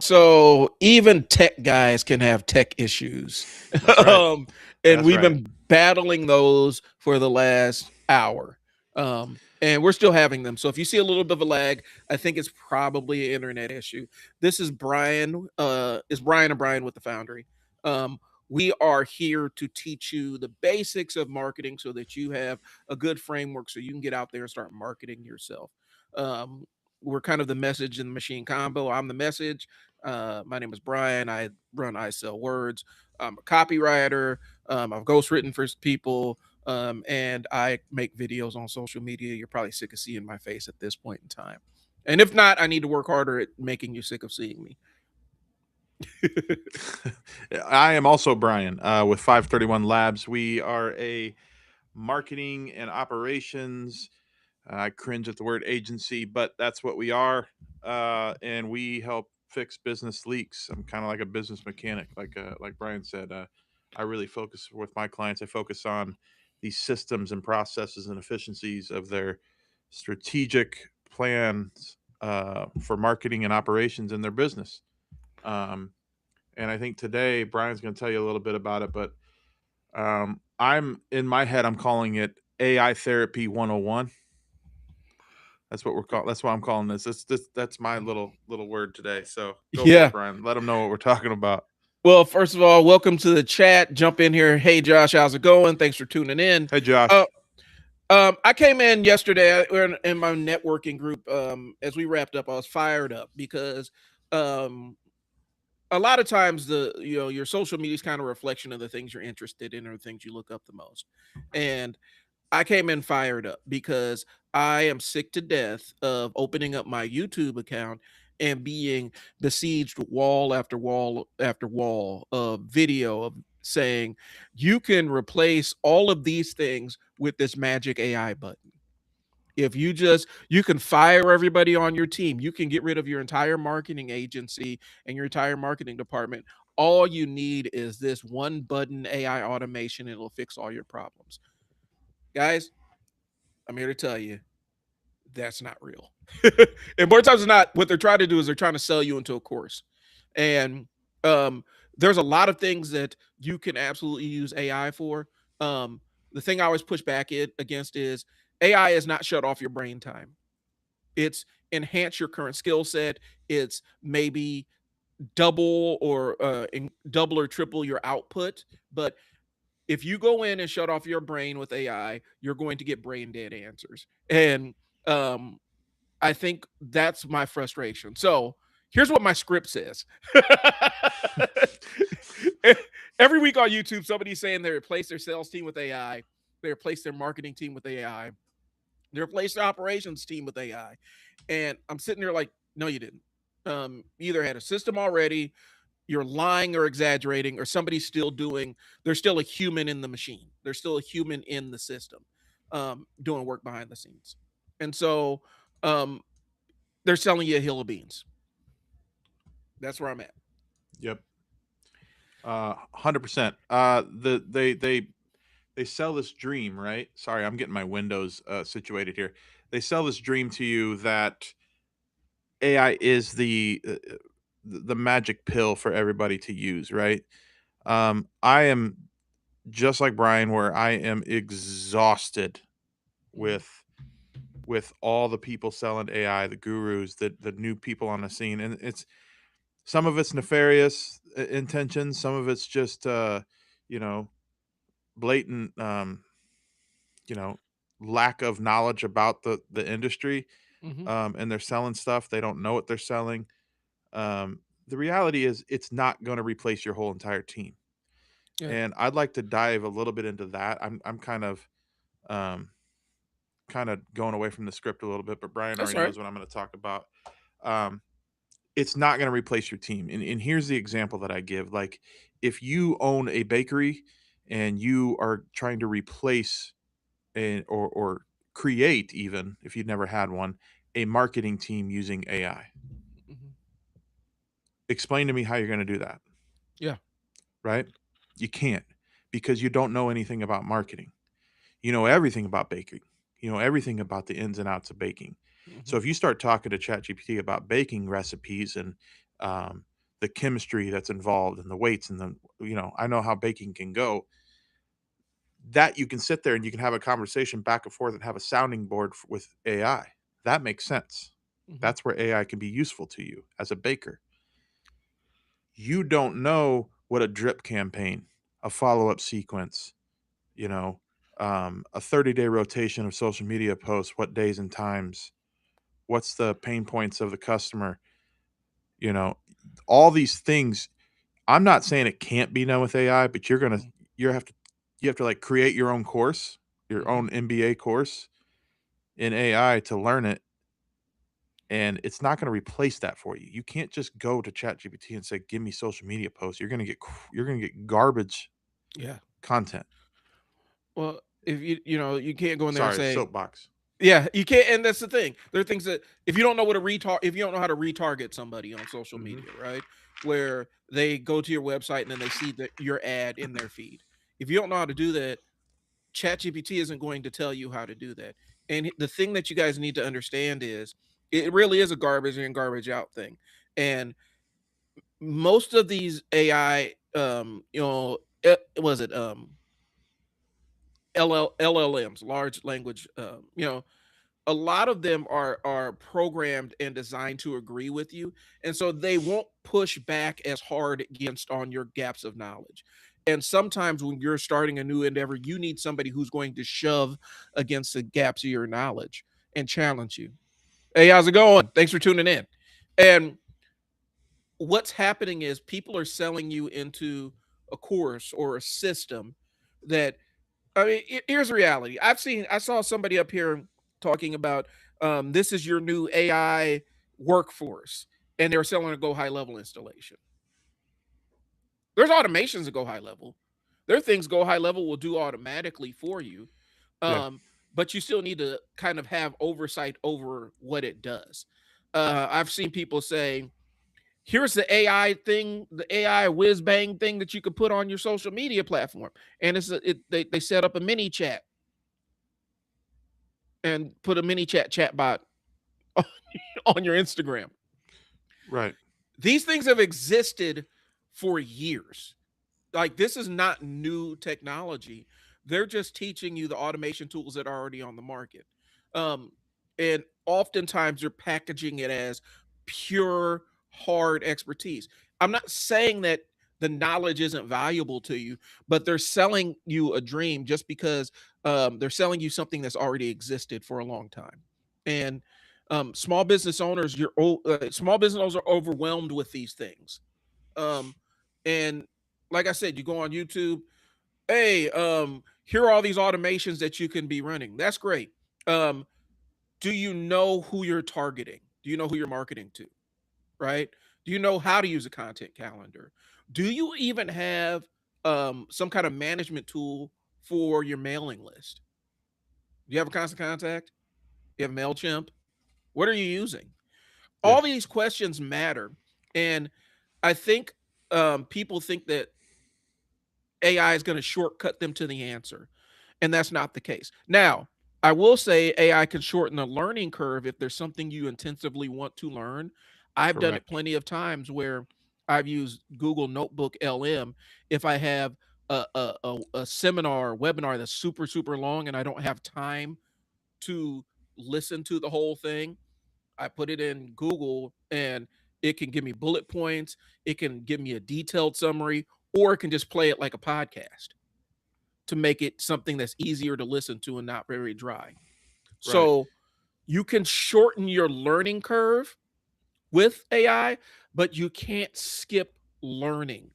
So even tech guys can have tech issues. That's right. um, and That's we've right. been battling those for the last hour. And we're still having them. So if you see a little bit of a lag, I think it's probably an internet issue. This is Brian. Is Brian and Brian with the Foundry. Um, we are here to teach you the basics of marketing so that you have a good framework so you can get out there and start marketing yourself. Um, we're kind of the message and the machine combo. I'm the message. My name is Brian. I run I Sell Words. I'm a copywriter. I've ghostwritten for people, and I make videos on social media. You're probably sick of seeing my face at this point in time. And if not, I need to work harder at making you sick of seeing me. I am also Brian with 531 Labs. We are a marketing and operations. I cringe at the word agency, but that's what we are. And we help fix business leaks. I'm kind of like a business mechanic, like Brian said. I really focus with my clients. I focus on the systems and processes and efficiencies of their strategic plans for marketing and operations in their business. Um, and I think today Brian's going to tell you a little bit about it. But I'm in my head, I'm calling it AI therapy 101. That's what we're calling. That's what I'm calling this. That's my little word today. So go for Yeah. it, Brian. Let them know what we're talking about. Well, first of all, welcome to the chat. Jump in here. Hey, Josh, how's it going? Thanks for tuning in. Hey, Uh, Josh. I came in yesterday in my networking group. As we wrapped up, I was fired up because um, a lot of times your social media is kind of a reflection of the things you're interested in or the things you look up the most. And I came in fired up because I am sick to death of opening up my YouTube account and being besieged wall after wall after wall of video of saying you can replace all of these things with this magic AI button. If you can fire everybody on your team, you can get rid of your entire marketing agency and your entire marketing department. All you need is this one button AI automation, and it'll fix all your problems. Guys, I'm here to tell you that's not real. And more times than not, what they're trying to do is they're trying to sell you into a course. And um, there's a lot of things that you can absolutely use AI for. The thing I always push back against is AI is not shut off your brain time. It's enhance your current skill set. It's maybe double or triple your output. But if you go in and shut off your brain with AI, you're going to get brain dead answers. And um, I think that's my frustration. So here's what my script says. Every week on YouTube, somebody's saying they replace their sales team with AI, they replace their marketing team with AI, they replace their operations team with AI. And I'm sitting there like, no, you didn't. You either had a system already, you're lying or exaggerating, or somebody's still doing, there's still a human in the machine. There's still a human in the system doing work behind the scenes. And so um, they're selling you a hill of beans. That's where I'm at. Yep. 100%. They sell this dream, right? Sorry, I'm getting my windows situated here. They sell this dream to you that AI is the magic pill for everybody to use, right? I am just like Brian, where I am exhausted Mhm. with all the people selling AI, the gurus, the new people on the scene, and it's some of it's nefarious intentions, some of it's just you know blatant you know lack of knowledge about the industry, Mhm. and they're selling stuff they don't know what they're selling. The reality is it's not going to replace your whole entire team, Yeah, and I'd like to dive a little bit into that. I'm um, kind of going away from the script a little bit, but Brian that's already right. knows what I'm going to talk about. Um, it's not going to replace your team. And here's the example that I give. Like, if you own a bakery and you are trying to replace or create, even if you've never had one, a marketing team using AI, Mhm. explain to me how you're going to do that, Yeah. right? You can't, because you don't know anything about marketing. You know everything about baking. You know everything about the ins and outs of baking. So Mhm. if you start talking to ChatGPT about baking recipes and um, the chemistry that's involved and the weights and I know how baking can go. That you can sit there and you can have a conversation back and forth and have a sounding board with AI. That makes sense. Mhm. That's where AI can be useful to you as a baker. You don't know what a drip campaign, a follow-up sequence, you know, a 30-day rotation of social media posts, what days and times, what's the pain points of the customer, you know, all these things. I'm not saying it can't be done with AI, but Mhm. you have to like create your own course, your Mhm. own MBA course in AI to learn it, and it's not going to replace that for you. You can't just go to ChatGPT and say, "Give me social media posts." You're going to get garbage Yeah. content. Well, if you can't go in there and Sorry, say, soapbox. yeah, you can't, and that's the thing. There are things that if you don't know what a retar if you don't know how to retarget somebody on social Mhm. media, right? Where they go to your website and then they see that your ad in their feed. If you don't know how to do that, ChatGPT isn't going to tell you how to do that. And the thing that you guys need to understand is it really is a garbage in, garbage out thing. And most of these AI, was it LLMs, large language, a lot of them are programmed and designed to agree with you, and so they won't push back as hard against on your gaps of knowledge. And sometimes when you're starting a new endeavor, you need somebody who's going to shove against the gaps of your knowledge and challenge you. Hey, how's it going? Thanks for tuning in. And what's happening is people are selling you into a course or a system that, I mean, here's the reality. I saw somebody up here talking about this is your new AI workforce, and they were selling a Go High Level installation. There's automations that go high level. There are things Go High Level will do automatically for you, Yeah. um, but you still need to kind of have oversight over what it does. I've seen people say, here's the AI thing, the AI whiz bang thing that you could put on your social media platform. And they set up a mini chat and put a mini chat bot on your Instagram. Right. These things have existed for years. Like, this is not new technology. They're just teaching you the automation tools that are already on the market. Um, and oftentimes they're packaging it as pure hard expertise. I'm not saying that the knowledge isn't valuable to you, but they're selling you a dream just because they're selling you something that's already existed for a long time. And small business owners, small business owners are overwhelmed with these things. Um, and like I said, you go on YouTube, hey, here are all these automations that you can be running. That's great. Um, do you know who you're targeting? Do you know who you're marketing to? Right? Do you know how to use a content calendar? Do you even have some kind of management tool for your mailing list? Do you have a constant contact? Do you have MailChimp? What are you using? Yeah. All these questions matter. And I think people think that AI is going to shortcut them to the answer. And that's not the case. Now, I will say AI can shorten the learning curve if there's something you intensively want to learn. I've done it Correct. plenty of times where I've used Google Notebook LM if I have a seminar, webinar that's super, super long and I don't have time to listen to the whole thing. I put it in Google and it can give me bullet points, it can give me a detailed summary, or it can just play it like a podcast to make it something that's easier to listen to and not very dry. Right. So you can shorten your learning curve with AI, but you can't skip learning.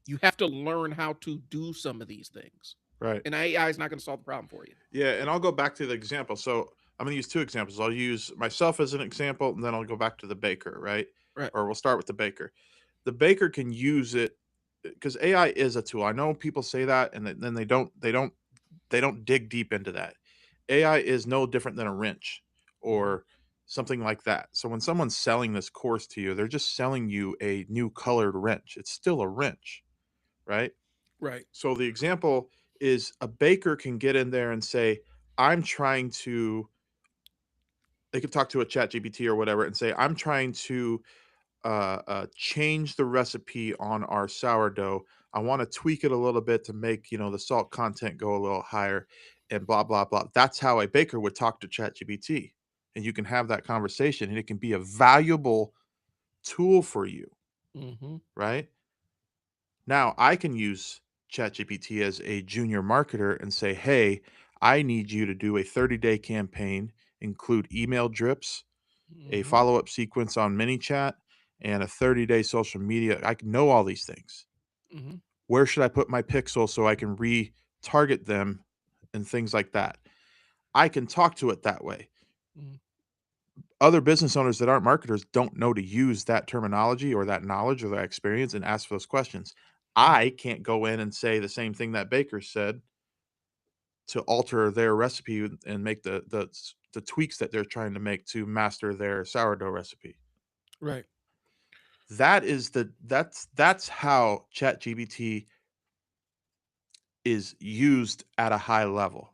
You have to learn how to do some of these things. Right. And AI is not going to solve the problem for you. Yeah, and I'll go back to the example. So I'm going to use two examples. I'll use myself as an example, and then I'll go back to the baker, right? Right. Or we'll start with the baker. The baker can use it because AI is a tool. I know people say that, and then they don't dig deep into that. AI is no different than a wrench Mhm. or something like that. So when someone's selling this course to you, they're just selling you a new colored wrench. It's still a wrench, right? Right. So the example is a baker can get in there and say, I'm trying to, they could talk to a chat GPT or whatever and say, I'm trying to change the recipe on our sourdough. I want to tweak it a little bit to make, the salt content go a little higher and blah, blah, blah. That's how a baker would talk to ChatGPT. And you can have that conversation and it can be a valuable tool for you, Mm-hmm. right? Now I can use ChatGPT as a junior marketer and say, hey, I need you to do a 30-day campaign, include email drips, a Mm-hmm. follow-up sequence on ManyChat, and a 30-day social media. I can know all these things. Mm-hmm. Where should I put my pixel so I can retarget them and things like that? I can talk to it that way. Mm-hmm. Other business owners that aren't marketers don't know to use that terminology or that knowledge or that experience and ask those questions. I can't go in and say the same thing that baker said to alter their recipe and make the tweaks that they're trying to make to master their sourdough recipe. Right. That's how ChatGPT is used at a high level,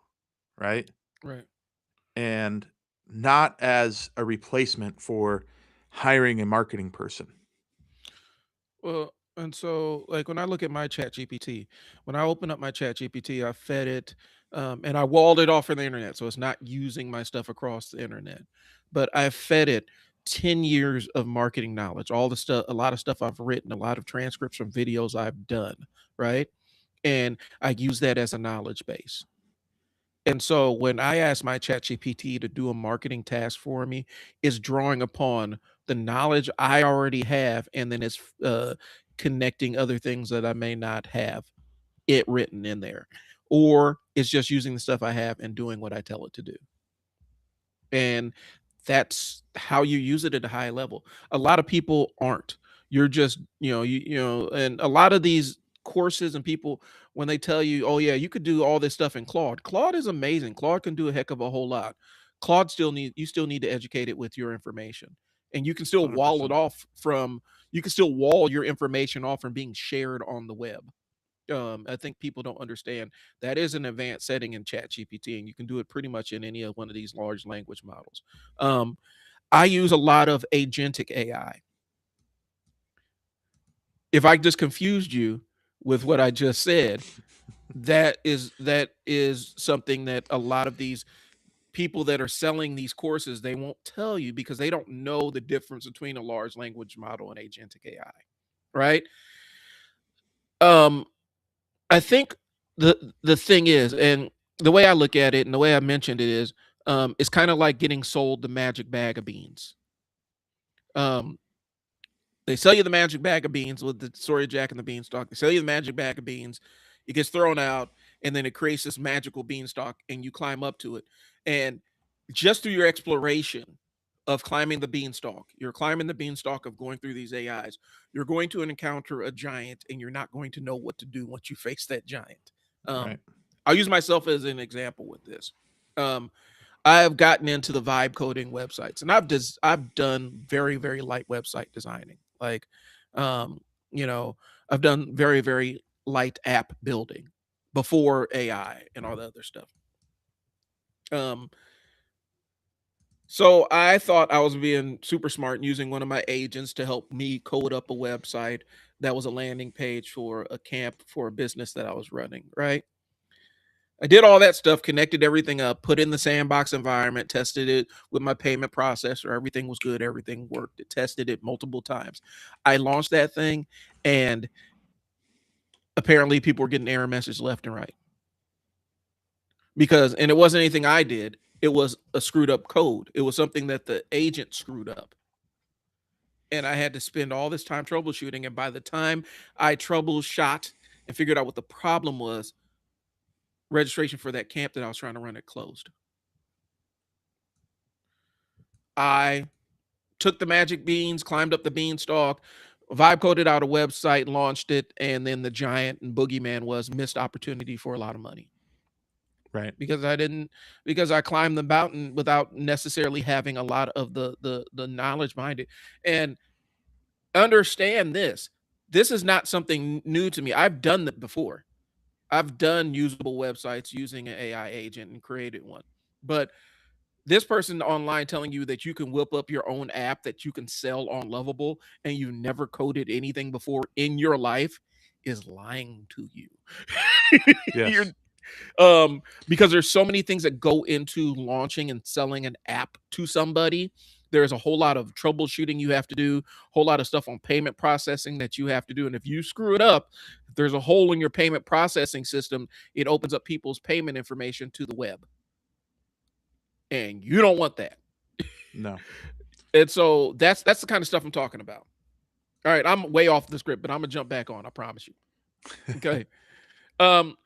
right? Right. And not as a replacement for hiring a marketing person. Well, and so like when I look at my Chat GPT, when I open up my Chat GPT, I fed it and I walled it off from the internet. So it's not using my stuff across the internet. But I fed it 10 years of marketing knowledge, all the stuff, a lot of stuff I've written, a lot of transcripts from videos I've done, right? And I use that as a knowledge base. And so when I ask my Chat GPT to do a marketing task for me, it's drawing upon the knowledge I already have, and then it's connecting other things that I may not have it written in there, or it's just using the stuff I have and doing what I tell it to do. And that's how you use it at a high level. A lot of people aren't. You're just, and a lot of these courses and people, when they tell you, oh yeah, you could do all this stuff in Claude. Claude is amazing. Claude can do a heck of a whole lot. You still need to educate it with your information. And you can still wall it 100%. off from you can still wall your information off from being shared on the web. I think people don't understand that is an advanced setting in Chat GPT, and you can do it pretty much in any of one of these large language models. Um, I use a lot of agentic AI. If I just confused you with what I just said, that is something that a lot of these people that are selling these courses they won't tell you because they don't know the difference between a large language model and agentic AI, right? Um, I think the thing is, and the way I look at it, and the way I mentioned it is, it's kind of like getting sold the magic bag of beans. Um, they sell you the magic bag of beans with the story of Jack and the Beanstalk. They sell you the magic bag of beans. It gets thrown out, and then it creates this magical beanstalk, and you climb up to it. And just through your exploration of climbing the beanstalk, you're climbing the beanstalk of going through these AIs. You're going to encounter a giant, and you're not going to know what to do once you face that giant. Right. I'll use myself as an example with this. Um, I've gotten into the vibe coding websites, and I've done very very light website designing. Like, um, you know, I've done very very light app building before AI and all the other stuff. Um, so I thought I was being super smart and using one of my agents to help me code up a website that was a landing page for a camp for a business that I was running. Right. I did all that stuff, connected everything up, put in the sandbox environment, tested it with my payment processor. Everything was good. Everything worked. It tested it multiple times. I launched that thing, and apparently people were getting error messages left and right and it wasn't anything I did. It was a screwed up code. It was something that the agent screwed up. And I had to spend all this time troubleshooting. And by the time I troubleshot and figured out what the problem was, registration for that camp that I was trying to run it closed. I took the magic beans, climbed up the beanstalk, vibe coded out a website, launched it, and then the giant and boogeyman was missed opportunity for a lot of money Right. because I climbed the mountain without necessarily having a lot of the knowledge behind it. And understand this. This is not something new to me. I've done that before. I've done usable websites using an AI agent and created one. But This person online telling you that you can whip up your own app that you can sell on Lovable and you never coded anything before in your life is lying to you. You're Yes. because there's so many things that go into launching and selling an app to somebody. There's a whole lot of troubleshooting you have to do, a whole lot of stuff on payment processing that you have to do. And if you screw it up, if there's a hole in your payment processing system, it opens up people's payment information to the web. And you don't want that. No. And so that's the kind of stuff I'm talking about. All right, I'm way off the script, but I'm gonna jump back on, I promise you. Okay. um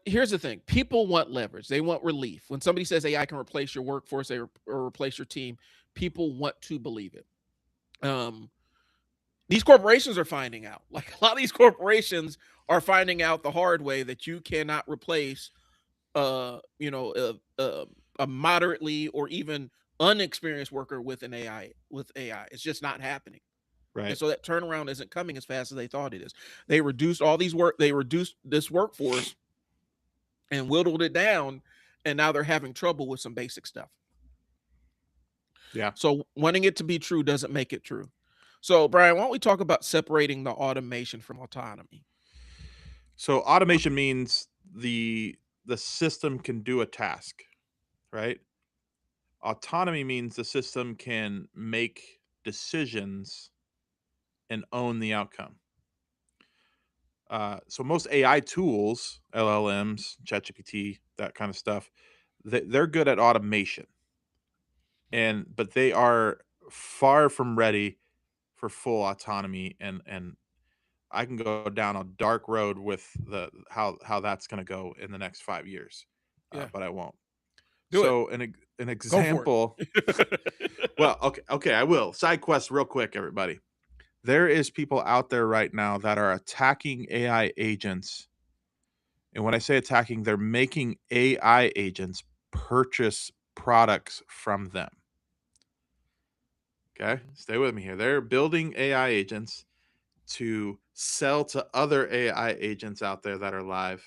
here's the thing, people want leverage, they want relief. When somebody says AI can replace your workforce or replace your team, people want to believe it. These corporations are finding out, like a lot of these corporations are finding out the hard way that you cannot replace a moderately or even unexperienced worker with an AI. It's just not happening. And Right. so that turnaround isn't coming as fast as they thought it is. They reduced this workforce and whittled it down, and now they're having trouble with some basic stuff. Yeah. So wanting it to be true doesn't make it true. So Brian, why don't we talk about separating the automation from autonomy? So automation means the system can do a task, right? Autonomy means the system can make decisions and own the outcome. So most AI tools, LLMs, ChatGPT, that kind of stuff, they're good at automation, but they are far from ready for full autonomy. And I can go down a dark road with the how that's going to go in the next 5 years, Yeah, but I won't. do it. So an Go for example. it. Well, okay, I will. Side quest, real quick, everybody. There is people out there right now that are attacking AI agents. And when I say attacking, they're making AI agents purchase products from them. Okay, stay with me here. They're building AI agents to sell to other AI agents out there that are live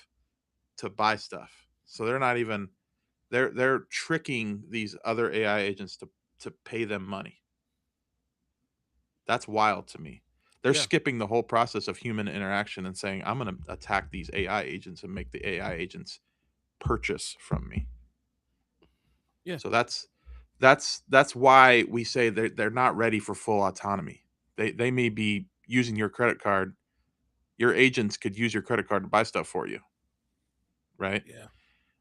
to buy stuff. So they're not even they're tricking these other AI agents to pay them money. That's wild to me. They're Yeah, skipping the whole process of human interaction and saying, I'm going to attack these AI agents and make the AI agents purchase from me. yeah, So that's why we say they're not ready for full autonomy. They may be using your credit card. Your agents could use your credit card to buy stuff for you, right? yeah.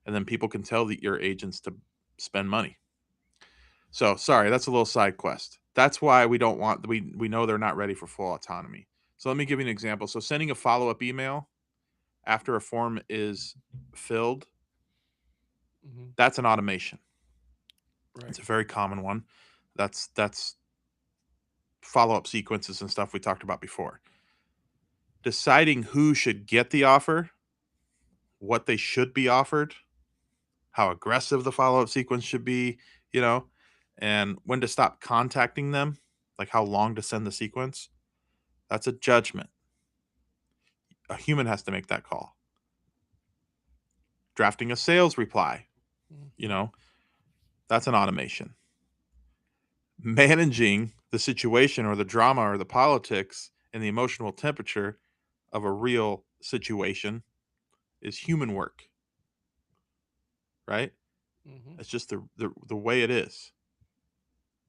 And then people can tell your agents to spend money. So sorry, that's a little side quest. That's why we don't want we know they're not ready for full autonomy. So let me give you an example. So sending a follow-up email after a form is filled, Hmm. that's an automation. Right. It's a very common one. That's follow-up sequences and stuff we talked about before. Deciding who should get the offer, what they should be offered, how aggressive the follow-up sequence should be, you know, and when to stop contacting them, like how long to send the sequence. That's a judgment. A human has to make that call. Drafting a sales reply, you Hmm. know, that's an automation. Managing the situation or the drama or the politics and the emotional temperature of a real situation is human work, right? Hmm. It's just the way it is.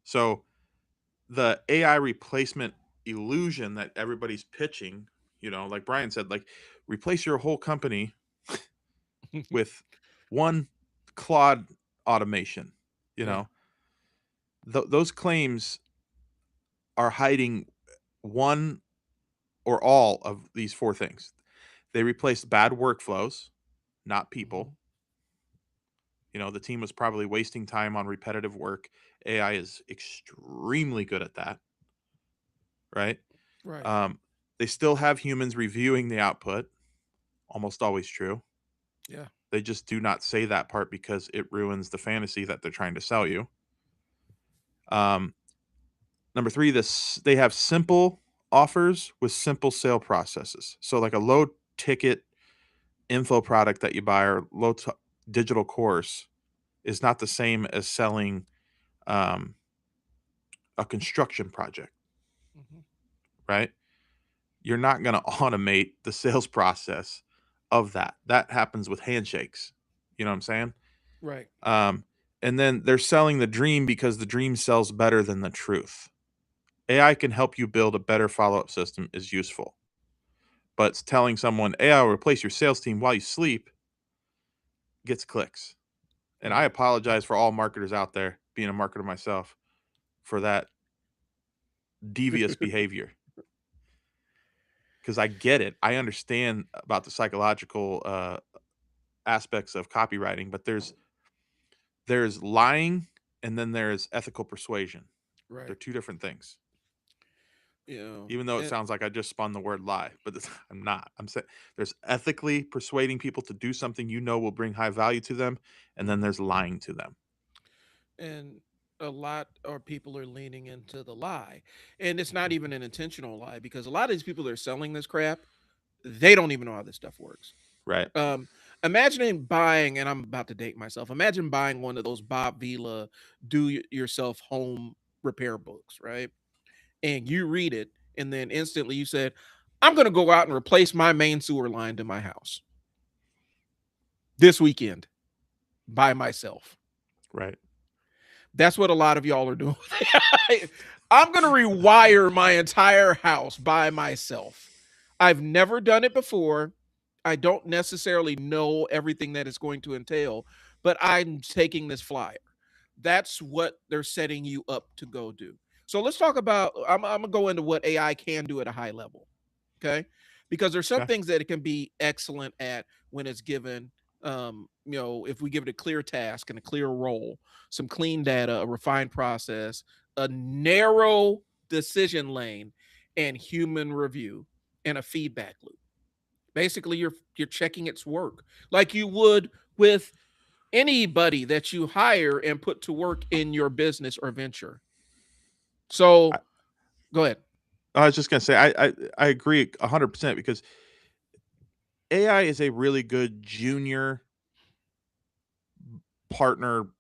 So the AI replacement illusion that everybody's pitching, like Brian said, like replace your whole company with one Claude automation, you Yeah. know, those claims are hiding one or all of these four things. They replaced bad workflows, not people. Hmm. The team was probably wasting time on repetitive work. AI is extremely good at that, right? Right. Um, they still have humans reviewing the output, almost always true. Yeah. They just do not say that part because it ruins the fantasy that they're trying to sell you. Um, Number three, they have simple offers with simple sale processes. So like a low ticket info product that you buy or digital course, is not the same as selling um, a construction project, Mhm. right? You're not going to automate the sales process of that. That happens with handshakes. You know what I'm saying? Right. Um, and then they're selling the dream because the dream sells better than the truth. AI can help you build a better follow up system is useful, but telling someone AI will replace your sales team while you sleep gets clicks. And I Right. apologize for all marketers out there, being a marketer myself, for that devious behavior, because I get it. I understand about the psychological aspects of copywriting, but there's lying and then there's ethical persuasion. They're Right. two different things. Yeah. Even though it And sounds like I just spun the word lie, but I'm not. I'm saying there's ethically persuading people to do something you know will bring high value to them, and then mhm. there's lying to them. And a lot of people are leaning into the lie. And it's not even an intentional lie because a lot of these people that are selling this crap, they don't even know how this stuff works. Right. Um, Imagining buying, and I'm about to date myself, imagine buying one of those Bob Vila do-yourself home repair books, right? And you read it, and then instantly you said, I'm going to go out and replace my main sewer line to my house this weekend by myself. Right. That's what a lot of y'all are doing. I'm going to rewire my entire house by myself. I've never done it before. I don't necessarily know everything that it's going to entail, but I'm taking this flyer. That's what they're setting you up to go do. So let's talk about, I'm going to go into what AI can do at a high level. Okay. Because there's some Okay. things that it can be excellent at when it's given, if we give it a clear task and a clear role, some clean data, a refined process, a narrow decision lane, and human review and a feedback loop. Basically, you're checking its work like you would with anybody that you hire and put to work in your business or venture. I, So go ahead. I was just gonna say I agree 100% because AI is a really good junior partner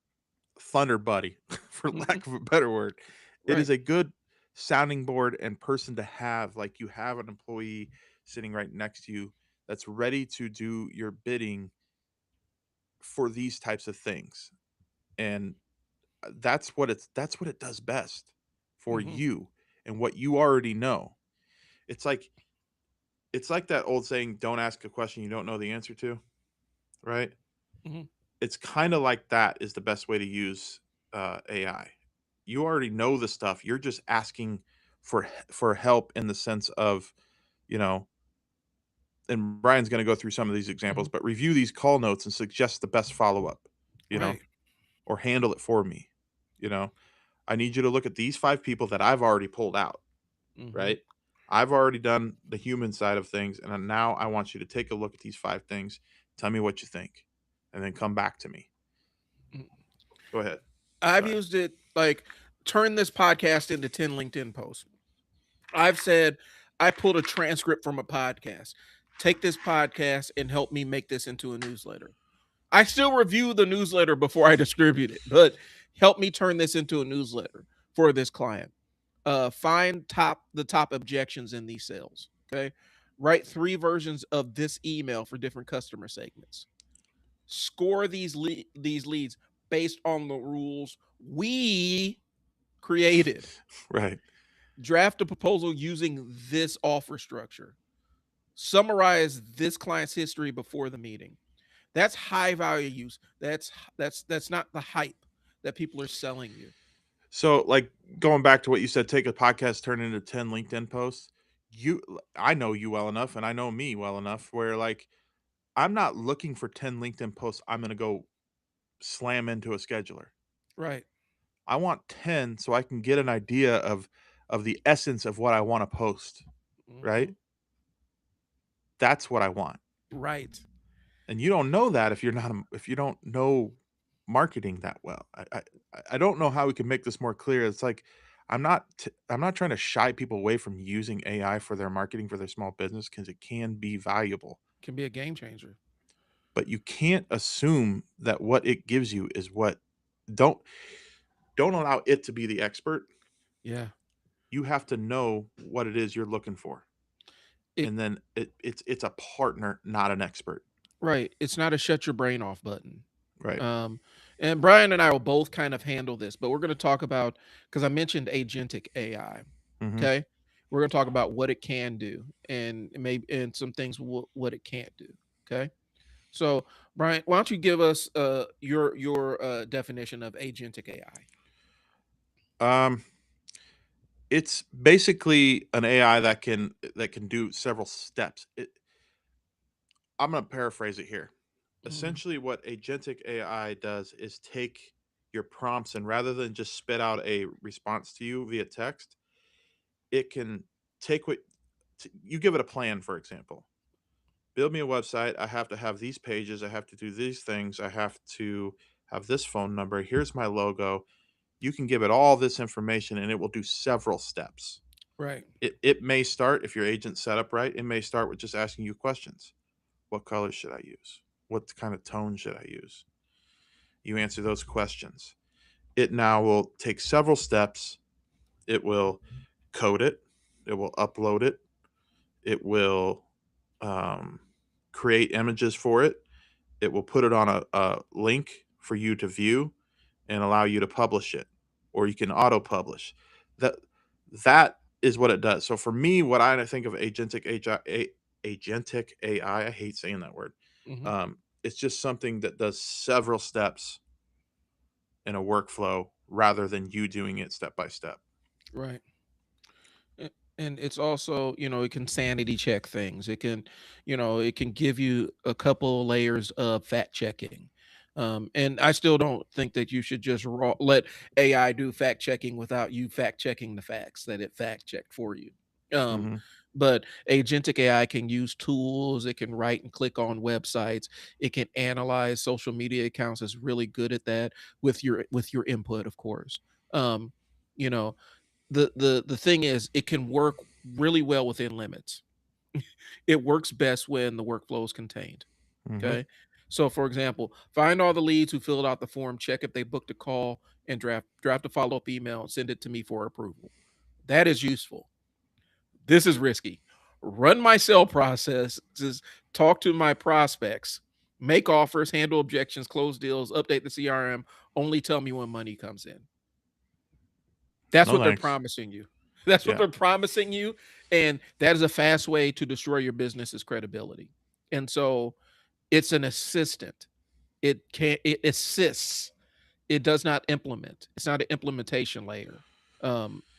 thunder buddy, for Mhm. lack of a better word. It Right. is a good sounding board and person to have. Like you have an employee sitting right next to you that's ready to do your bidding for these types of things. And that's what it does best for Hmm. you and what you already know. It's like it's like that old saying, don't ask a question you don't know the answer to, right? Hmm. It's kind of like that is the best way to use AI. You already know the stuff. You're just asking for help in the sense of, you know, and Brian's going to go through some of these Hmm. examples, but review these call notes and suggest the best follow up, you know, Right. or handle it for me. You know, I need you to look at these 5 people that I've already pulled out, Hmm. right? I've already done the human side of things, and now I want you to take a look at these 5 things. Tell me what you think, and then come back to me. Go ahead. I've Sorry. used it like turn this podcast into 10 LinkedIn posts. I've said I pulled a transcript from a podcast. Take this podcast and help me make this into a newsletter. I still review the newsletter before I distribute it, but help me turn this into a newsletter for this client. Find the top objections in these sales. Okay. Write 3 versions of this email for different customer segments. Score these leads based on the rules we created. Right. Draft a proposal using this offer structure. Summarize this client's history before the meeting. That's high value use. That's not the hype that people are selling you. So, like going back to what you said, take a podcast, turn it into 10 LinkedIn posts. I know you well enough, and I know me well enough where like I'm not looking for 10 LinkedIn posts. I'm gonna go slam into a scheduler. Right. I want 10 so I can get an idea of the essence of what I want to post. Right. Hmm. That's what I want. Right. And you don't know that if you're not if you don't know marketing that well. I don't know how we can make this more clear. It's like I'm not trying to shy people away from using AI for their marketing for their small business because it can be valuable. Can be a game changer. but you can't assume that what it gives you is what. Don't don't allow it to be the expert. Yeah. You have to know what it is you're looking for, It and then it's a partner, not an expert. right. It's not a shut your brain off button. Right. Um, and Brian and I will both kind of handle this, but we're going to talk about, because I mentioned agentic AI. Hmm. Okay. We're going to talk about what it can do and maybe and some things what it can't do. Okay. So, Brian, why don't you give us your definition of agentic AI? Um, it's basically an AI that can do several steps. I'm going to paraphrase it here. Mhm. Essentially, what agentic AI does is take your prompts, and rather than just spit out a response to you via text, it can take what you give it a plan. For example, build me a website. I have to have these pages. I have to do these things. I have to have this phone number. Here's my logo. You can give it all this information, and it will do several steps. Right. It may start, if your agent's set up right, it may start with just asking you questions. What color should I use? What kind of tone should I use? You answer those questions. It now will take several steps. It will code it. It will upload it. It will um, create images for it. It will put it on a link for you to view and allow you to publish it, or you can auto publish. That that is what it does. So for me, what I think of agentic AI, I hate saying that word. Hmm. It's just something that does several steps in a workflow rather than you doing it step by step. Right. And it's also, it can sanity check things. It can, it can give you a couple layers of fact checking. And I still don't think that you should just let AI do fact checking without you fact checking the facts that it fact checked for you. Um, Hmm. but agentic AI can use tools. It can write and click on websites. It can analyze social media accounts. It's really good at that with your input, of course. Um, you know, the thing is it can work really well within limits. It works best when the workflow is contained. Hmm. Okay. So for example, find all the leads who filled out the form, check if they booked a call, and draft a follow-up email and send it to me for approval. That is useful. This is risky. Run my sale processes, talk to my prospects, make offers, handle objections, close deals, update the CRM, only tell me when money comes in. That's No what they're thanks. promising you. That's what Yeah. they're promising you, and that is a fast way to destroy your business's credibility. And so it's an assistant. It assists. It does not implement. It's not an implementation layer.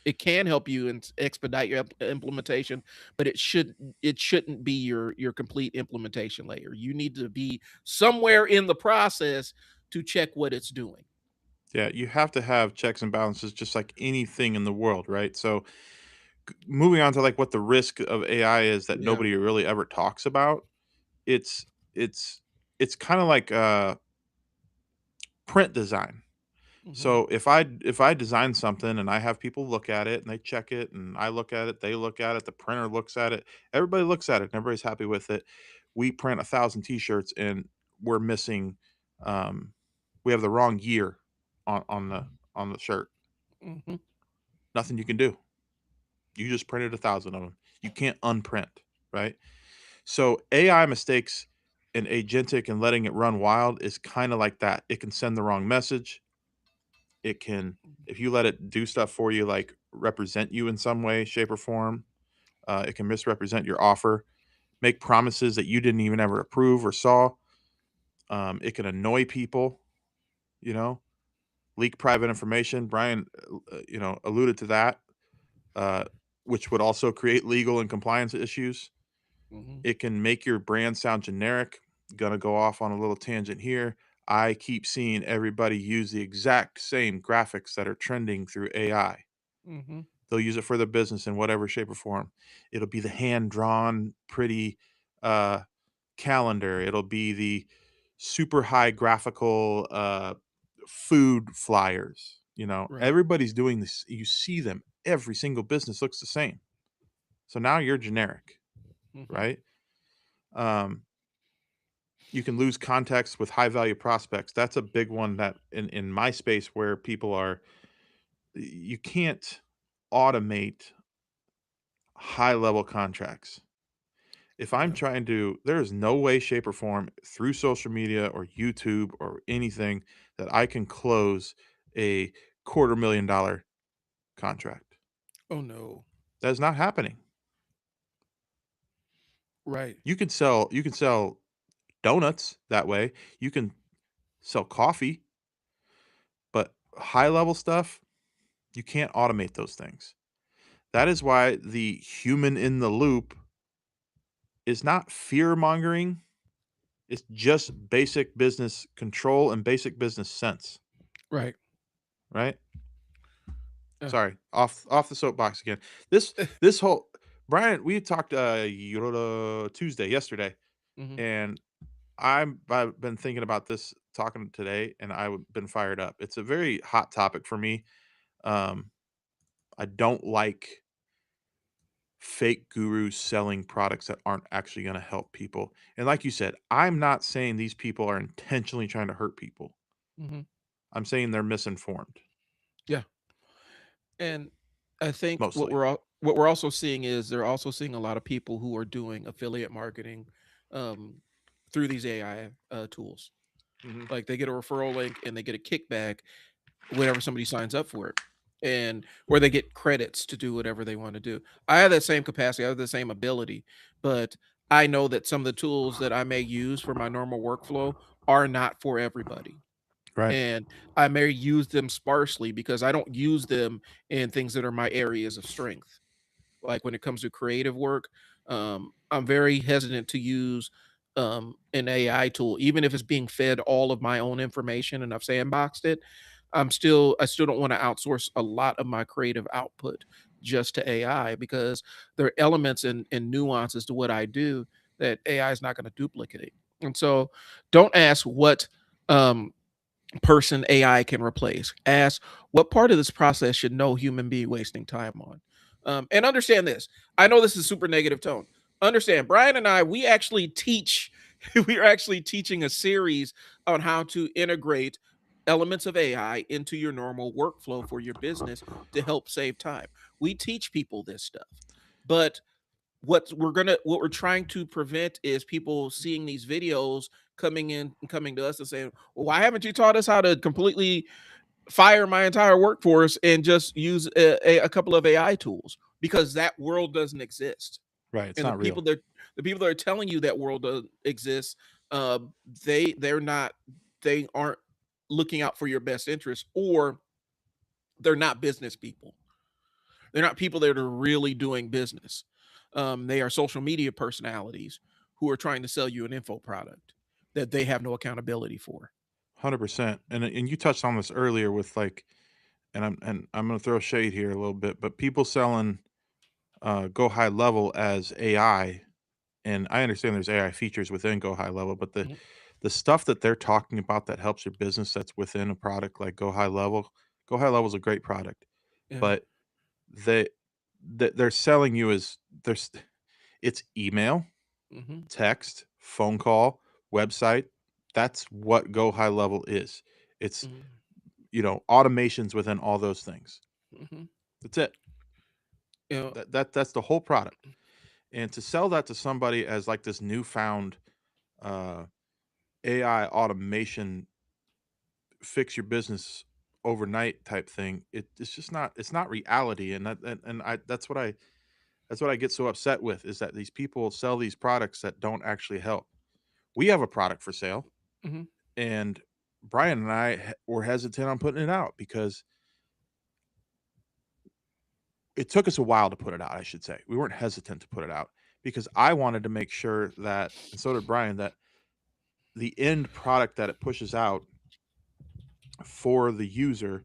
It can help you and expedite your implementation, but it shouldn't be your complete implementation layer. You need to be somewhere in the process to check what it's doing. Yeah. You have to have checks and balances just like anything in the world, right? So moving on to like what the risk of AI is that Yeah. nobody really ever talks about. It's it's it's kind of like print design. Hmm. So if I design something and I have people look at it and they check it and I look at it, they look at it, the printer looks at it, everybody looks at it, and everybody's happy with it. We print 1,000 t-shirts and we're missing um we have the wrong year on the shirt. Hmm. Nothing you can do. You just printed 1,000 of them. You can't unprint, right? So AI mistakes and agentic and letting it run wild is kind of like that. It can send the wrong message. It can, if you let it do stuff for you, like represent you in some way, shape, or form, it can misrepresent your offer, make promises that you didn't even ever approve or saw. It can annoy people, you know, leak private information. Brian, alluded to that, uh, which would also create legal and compliance issues. Hmm. It can make your brand sound generic. Gonna go off on a little tangent here. I keep seeing everybody use the exact same graphics that are trending through AI. Hmm. They'll use it for their business in whatever shape or form. It'll be the hand drawn, pretty uh, calendar. It'll be the super high graphical food flyers. Right. Everybody's doing this. You see them. Every single business looks the same. So now you're generic, Hmm. right? Um, You can lose context with high value prospects. That's a big one that in my space where people are you can't automate high level contracts. If I'm Yeah. trying to, there is no way, shape, or form through social media or YouTube or anything that I can close a $250,000 contract. Oh no. That is not happening. Right. You can sell donuts that way. You can sell coffee, but high level stuff, you can't automate those things. That is why the human in the loop is not fear mongering. It's just basic business control and basic business sense, Right. right? Yeah. Sorry, off the soapbox again. This whole Brian, we talked Tuesday yesterday, Hmm. and I've been thinking about this talking today, and I've been fired up. It's a very hot topic for me. Um, I don't like fake gurus selling products that aren't actually going to help people. And like you said, I'm not saying these people are intentionally trying to hurt people. Hmm. I'm saying they're misinformed Yeah. And I think mostly. what we're also seeing is they're also seeing a lot of people who are doing affiliate marketing um, through these AI tools. Mhm. Like they get a referral link and they get a kickback whenever somebody signs up for it, and or they get credits to do whatever they want to do. I have that same capacity, I have the same ability, but I know that some of the tools that I may use for my normal workflow are not for everybody. Right. And I may use them sparsely because I don't use them in things that are my areas of strength. Like when it comes to creative work, I'm very hesitant to use an AI tool, even if it's being fed all of my own information and I've sandboxed it. I still don't want to outsource a lot of my creative output just to AI because there are elements and nuances to what I do that AI is not going to duplicate. And so don't ask what um person AI can replace. Ask what part of this process should no human be wasting time on. And understand this. I know this is super negative tone. Understand, Brian and I, we actually teach, we are actually teaching a series on how to integrate elements of AI into your normal workflow for your business to help save time. We teach people this stuff. But what we're trying to prevent is people seeing these videos coming in and coming to us and saying, well, why haven't you taught us how to completely fire my entire workforce and just use a couple of AI tools? Because that world doesn't exist. Right. It's And not real. the people that are telling you that world doesn't exist, uh, they're not, they aren't looking out for your best interest, or they're not business people. They're not people that are really doing business. They are social media personalities who are trying to sell you an info product that they have no accountability for. 100%. And you touched on this earlier with like, and I'm gonna throw shade here a little bit, but people selling Go High Level as AI, and I understand there's AI features within Go High Level, but Mhm. the stuff that they're talking about that helps your business that's within a product like Go High Level is a great product, Yeah. but they they're selling you as there's it's email, Hmm. text, phone call, website. That's what Go High Level is. It's Hmm. automations within all those things. Hmm. That's it. You know, That's the whole product. And to sell that to somebody as like this newfound uh, AI automation fix your business overnight type thing, it's just not it's not reality. And that's what I get so upset with is that these people sell these products that don't actually help. We have a product for sale, hmm and Brian and I were hesitant on putting it out because it took us a while to put it out, I should say. We weren't hesitant to put it out because I wanted to make sure that, and so did Brian, that the end product that it pushes out for the user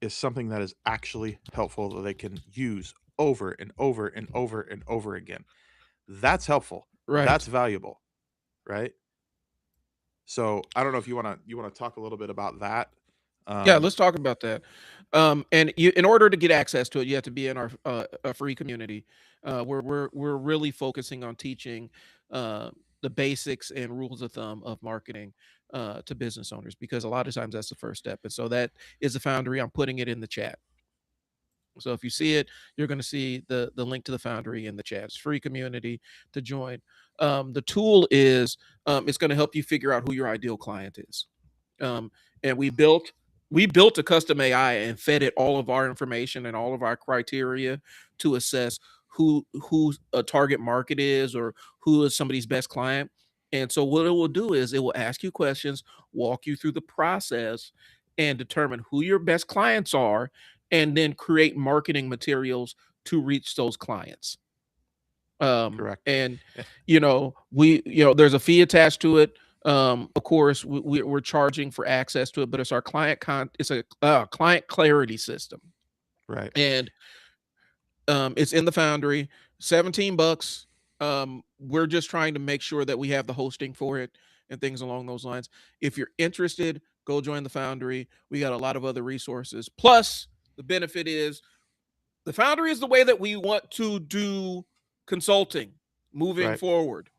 is something that is actually helpful that they can use over and over and over and over again. That's helpful. That's right. valuable, right? So I don't know if you want to talk a little bit about that. Yeah, Um, let's talk about that. And you, in order to get access to it, you have to be in our a free community. We're really focusing on teaching. the basics and rules of thumb of marketing to business owners, because a lot of times that's the first step. And so that is the Foundry. I'm putting it in the chat. So if you see it, you're going to see the link to the Foundry in the chat. It's free community to join. The tool is it's going to help you figure out who your ideal client is. And we built a custom AI and fed it all of our information and all of our criteria to assess who a target market is, or who is somebody's best client. And so what it will do is it will ask you questions, walk you through the process, and determine who your best clients are, and then create marketing materials to reach those clients. Correct. And there's a fee attached to it. Of course, we're charging for access to it, but it's our it's a client clarity system, Right. and it's in the Foundry, $17. We're just trying to make sure that we have the hosting for it and things along those lines. If you're interested, go join the Foundry. We got a lot of other resources. Plus, the benefit is the Foundry is the way that we want to do consulting moving forward.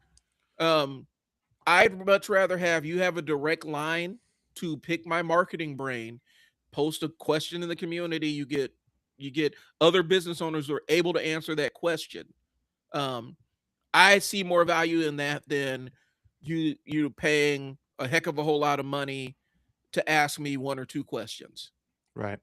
I'd much rather have you have a direct line to Pick My Marketing Brain, post a question in the community. You get other business owners who are able to answer that question. I see more value in that than you paying a heck of a whole lot of money to ask me one or two questions. Right.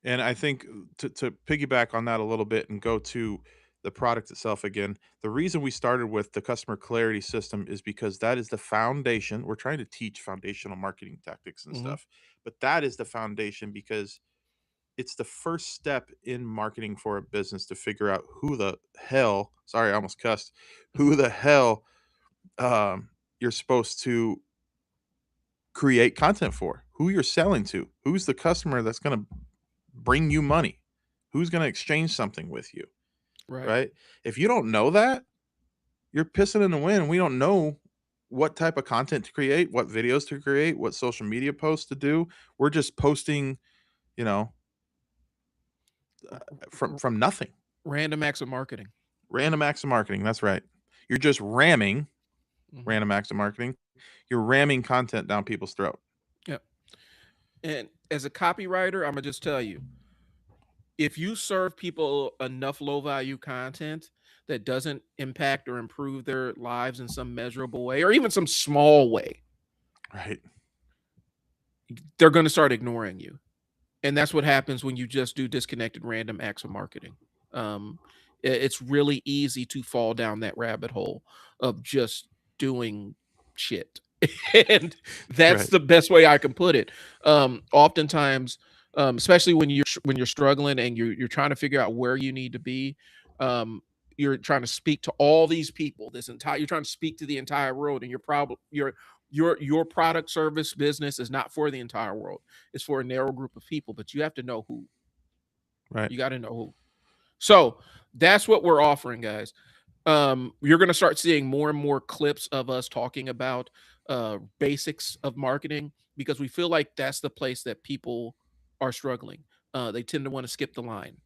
And I think to piggyback on that a little bit and go to the product itself again, the reason we started with the customer clarity system is because that is the foundation. We're trying to teach foundational marketing tactics and stuff, but that is the foundation because it's the first step in marketing for a business to figure out who the hell, sorry, I almost cussed, who the hell you're supposed to create content for, who you're selling to, who's the customer that's going to bring you money, who's going to exchange something with you, right? If you don't know that, you're pissing in the wind. We don't know what type of content to create, what videos to create, what social media posts to do. We're just posting, from nothing. Random acts of marketing. Random acts of marketing. That's right. You're just ramming random acts of marketing. You're ramming content down people's throat. Yep. And as a copywriter, I'm gonna just tell you, if you serve people enough low value content that doesn't impact or improve their lives in some measurable way, or even some small way, right, they're going to start ignoring you. And that's what happens when you just do disconnected random acts of marketing. It's really easy to fall down that rabbit hole of just doing shit. And that's the best way I can put it. Oftentimes, especially when you're struggling and you're trying to figure out where you need to be, you're trying to speak to all these people, you're trying to speak to the entire world, and your product, service, business is not for the entire world. It's for a narrow group of people, but you have to know who. Right. You got to know who. So that's what we're offering, guys. You're going to start seeing more and more clips of us talking about basics of marketing, because we feel like that's the place that people are struggling. They tend to want to skip the line.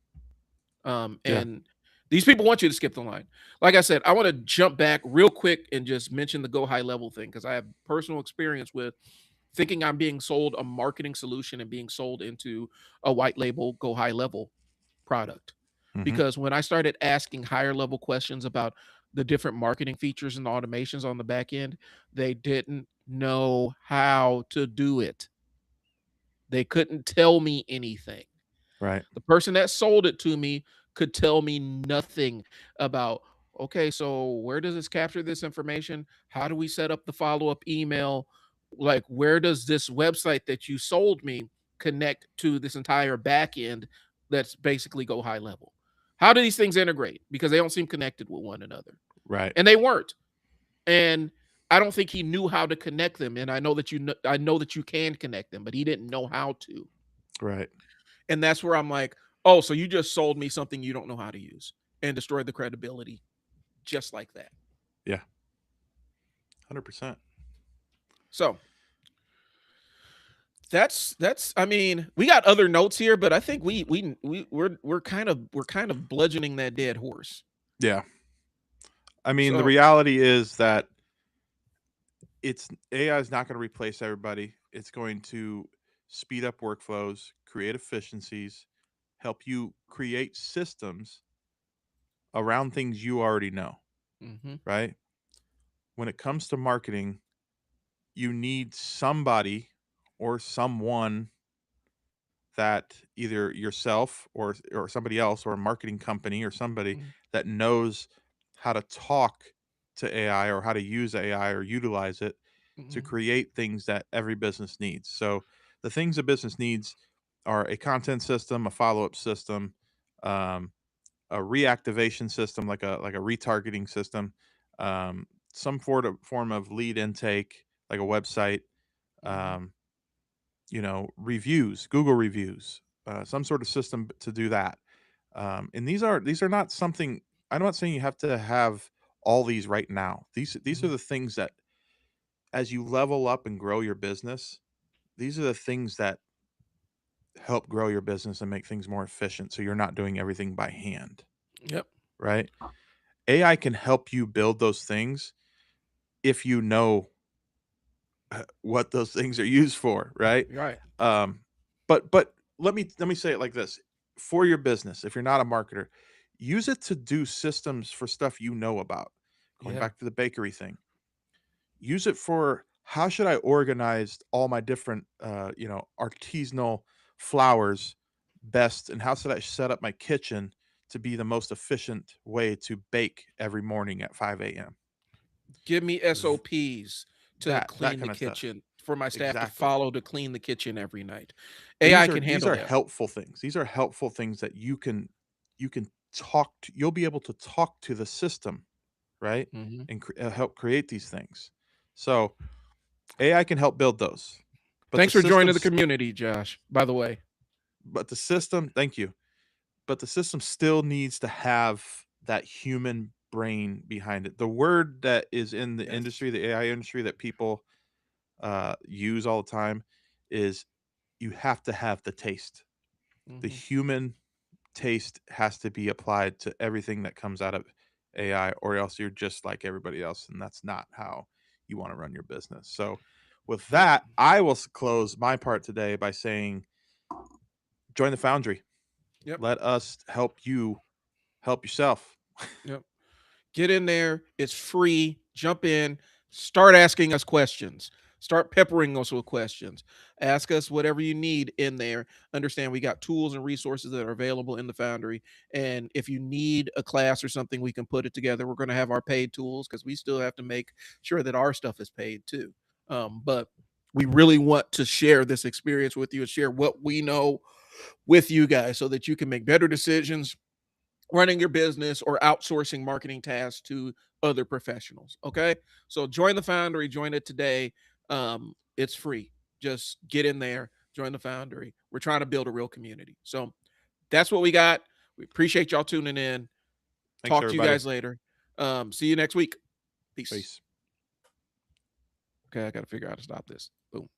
And these people want you to skip the line. Like I said, I want to jump back real quick and just mention the Go High Level thing, because I have personal experience with thinking I'm being sold a marketing solution and being sold into a white label Go High Level product. Because when I started asking higher level questions about the different marketing features and the automations on the back end, they didn't know how to do it. They couldn't tell me anything. Right. The person that sold it to me could tell me nothing about, okay, so where does this capture this information? How do we set up the follow-up email? Like, where does this website that you sold me connect to this entire back end that's basically Go High Level? How do these things integrate? Because they don't seem connected with one another. Right. And they weren't. And I don't think he knew how to connect them. And I know that you can connect them, but he didn't know how to. Right. And that's where I'm like, oh, so you just sold me something you don't know how to use and destroyed the credibility just like that. Yeah. 100%. So that's I mean, we got other notes here, but I think we're kind of bludgeoning that dead horse. Yeah. I mean, the reality is that AI is not going to replace everybody. It's going to speed up workflows, create efficiencies, help you create systems around things you already know, Mm-hmm. right? When it comes to marketing, you need somebody or someone that either yourself or somebody else or a marketing company or somebody that knows how to talk to AI or how to use AI or utilize it to Mm-hmm. create things that every business needs. So the things a business needs are a content system, a follow-up system, um, a reactivation system like a retargeting system, um, some form of lead intake like a website, Mm-hmm. um, reviews, Google reviews, some sort of system to do that. And these are not something. I'm not saying you have to have all these right now. These are Mm-hmm. the things that, as you level up and grow your business, these are the things that help grow your business and make things more efficient. So you're not doing everything by hand, Yep. right? AI can help you build those things if you know what those things are used for, right? Right. Um, but let me say it like this: for your business, if you're not a marketer, use it to do systems for stuff you know about. Going Yeah. back to the bakery thing, use it for how should I organize all my different artisanal flours best, and how should I set up my kitchen to be the most efficient way to bake every morning at 5 a.m. Give me SOPs to That clean the kind of stuff. kitchen for my staff to Exactly. follow to clean the kitchen every night. AI These can are handle that. helpful things. These are helpful things that you can talk to. You'll be able to talk to the system, right? Mm-hmm. And help create these things. So AI can help build those, but the Thanks for joining the systems, community, Josh. By the way. but the system. Thank you. But the system still needs to have that human brain behind it. The word that is in the Yes. industry, the AI industry, that people use all the time is you have to have the taste. The Mm-hmm. human taste has to be applied to everything that comes out of AI, or else you're just like everybody else, and that's not how you want to run your business. So, with Yep. that, I will close my part today by saying, join the Foundry. Yep. Let us help you help yourself. Yep. Get in there. It's free. Jump in. Start asking us questions. Start peppering us with questions. Ask us whatever you need in there. Understand we got tools and resources that are available in the Foundry. And if you need a class or something, we can put it together. We're going to have our paid tools because we still have to make sure that our stuff is paid too. But we really want to share this experience with you and share what we know with you guys so that you can make better decisions running your business or outsourcing marketing tasks to other professionals. Okay. So join the Foundry, join it today. It's free. Just get in there, join the Foundry. We're trying to build a real community. So that's what we got. We appreciate y'all tuning in. Thanks, Talk to you everybody. guys later. See you next week. Peace. Peace. Okay. I got to figure out how to stop this. Boom.